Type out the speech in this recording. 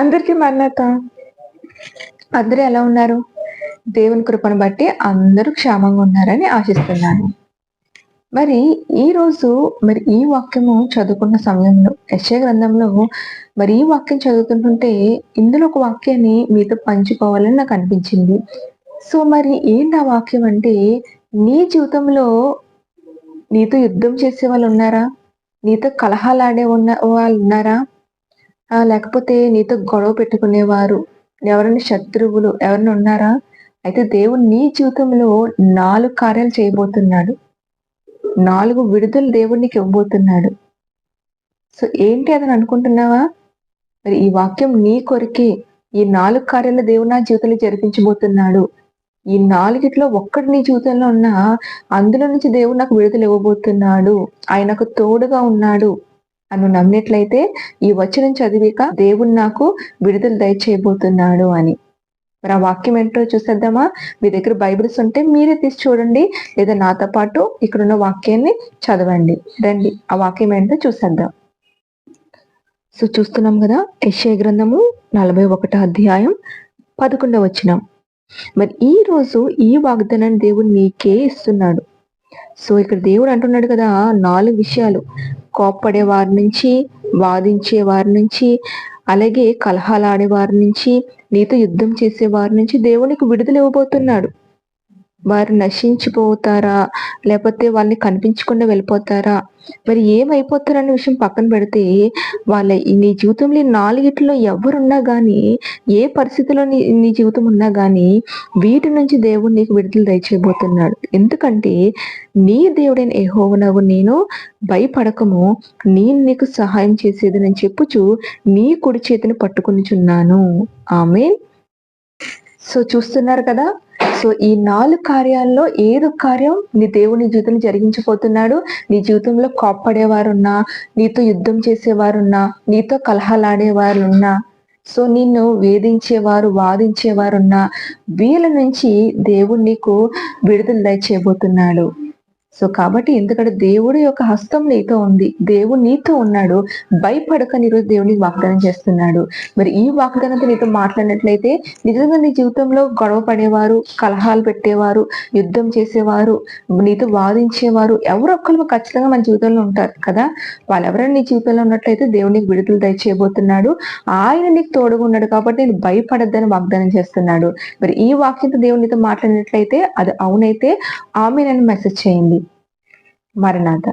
అందరికీ మరణాత. అందరూ ఎలా ఉన్నారు? దేవుని కృపను బట్టి అందరూ క్షేమంగా ఉన్నారని ఆశిస్తున్నాను. మరి ఈరోజు ఈ వాక్యము చదువుకున్న సమయంలో యెషయా గ్రంథంలో ఈ వాక్యం చదువుతుంటుంటే ఇందులో ఒక వాక్యాన్ని మీతో పంచుకోవాలని నాకు అనిపించింది. సో ఏంటి ఆ వాక్యం అంటే, నీ జీవితంలో నీతో యుద్ధం చేసే వాళ్ళున్నారా? నీతో కలహాలాడే వాళ్ళున్నారా? లేకపోతే నీతో గొడవ పెట్టుకునేవారు, ఎవరైనా శత్రువులు ఎవరైనా ఉన్నారా? అయితే దేవుడు నీ జీవితంలో 4 కార్యాలు చేయబోతున్నాడు. 4 విడుదల దేవుడు నీకు ఇవ్వబోతున్నాడు. సో ఏంటి అదని అనుకుంటున్నావా? ఈ వాక్యం నీ కొరకే. ఈ 4 కార్యాలు దేవుడు నా జీవితంలో జరిపించబోతున్నాడు. ఈ 4గిట్లో ఒక్కటి నీ జీవితంలో ఉన్నా అందులో నుంచి దేవుడు నాకు విడుదల ఇవ్వబోతున్నాడు. ఆయన నాకు తోడుగా ఉన్నాడు అని నమ్మినట్లయితే ఈ వచనం చదివాక దేవుడు నాకు విడుదల దయచేయబోతున్నాడు అని. ఆ వాక్యం ఏంటో చూసేద్దామా? మీ దగ్గర బైబిల్స్ ఉంటే మీరే తీసి చూడండి, లేదా నాతో పాటు ఇక్కడున్న వాక్యాన్ని చదవండి. రండి ఆ వాక్యం ఏంటో చూసేద్దాం. సో చూస్తున్నాం కదా, యెషయా గ్రంథము 41వ అధ్యాయం 11వ వచనం. ఈ రోజు ఈ వాగ్దానాన్ని దేవుడు నీకే ఇస్తున్నాడు. సో ఇక్కడ దేవుడు అంటున్నాడు కదా, 4 విషయాలు. కోప్పడే వారి నుంచి, వాదించే వారి నుంచి, అలాగే కలహాలాడే వారి నుంచి, నీతో యుద్ధం చేసే వారి నుంచి దేవునికి విడుదల ఇవ్వబోతున్నాడు. వారు నశించిపోతారా, లేకపోతే వాళ్ళని కనిపించకుండా వెళ్ళిపోతారా, ఏమైపోతారన్న విషయం పక్కన పెడితే, నీ జీవితంలో 4గిట్లో ఎవరున్నా గానీ, ఏ పరిస్థితిలో నీ జీవితం ఉన్నా గానీ, వీటి నుంచి దేవుడు నీకు విడుదల దయచేయబోతున్నాడు. ఎందుకంటే నీ దేవుడైన యెహోవానగు నేను, భయపడకము, నేను నీకు సహాయం చేసేది నేను చెప్పుచు నీ కుడి చేతిని పట్టుకొనిచున్నాను. ఆమేన్. సో చూస్తున్నారు కదా, సో ఈ 4 కార్యాల్లో ఏదో కార్యం నీ దేవుని జీవితంలో జరిగించబోతున్నాడు. నీ జీవితంలో కోప్పడేవారున్నా, నీతో యుద్ధం చేసేవారున్నా, నీతో కలహాలాడేవారున్నా, సో నిన్ను వేధించేవారు, వాదించేవారున్నా, వీళ్ళ నుంచి దేవుడు నీకు విడుదల దయచేయబోతున్నాడు. సో కాబట్టి ఎందుకంటే దేవుడి యొక్క హస్తం నీతో ఉంది, దేవుడు నీతో ఉన్నాడు. భయపడక ఈరోజు దేవుడికి వాగ్దానం చేస్తున్నాడు. ఈ వాగ్దానంతో నీతో మాట్లాడినట్లయితే నిజంగా నీ జీవితంలో గొడవ పడేవారు, కలహాలు పెట్టేవారు, యుద్ధం చేసేవారు, నీతో వాదించేవారు ఎవరొక్కరు ఖచ్చితంగా మన జీవితంలో ఉంటారు కదా. వాళ్ళెవరైనా నీ జీవితంలో ఉన్నట్లయితే దేవునికి విడుదల దయచేయబోతున్నాడు. ఆయన నీకు తోడుగా ఉన్నాడు కాబట్టి నేను భయపడద్దని వాగ్దానం చేస్తున్నాడు. ఈ వాక్యంతో దేవునితో మాట్లాడినట్లయితే అది అవునైతే ఆమేన్ అని మెసేజ్ చేయండి. మరణాత.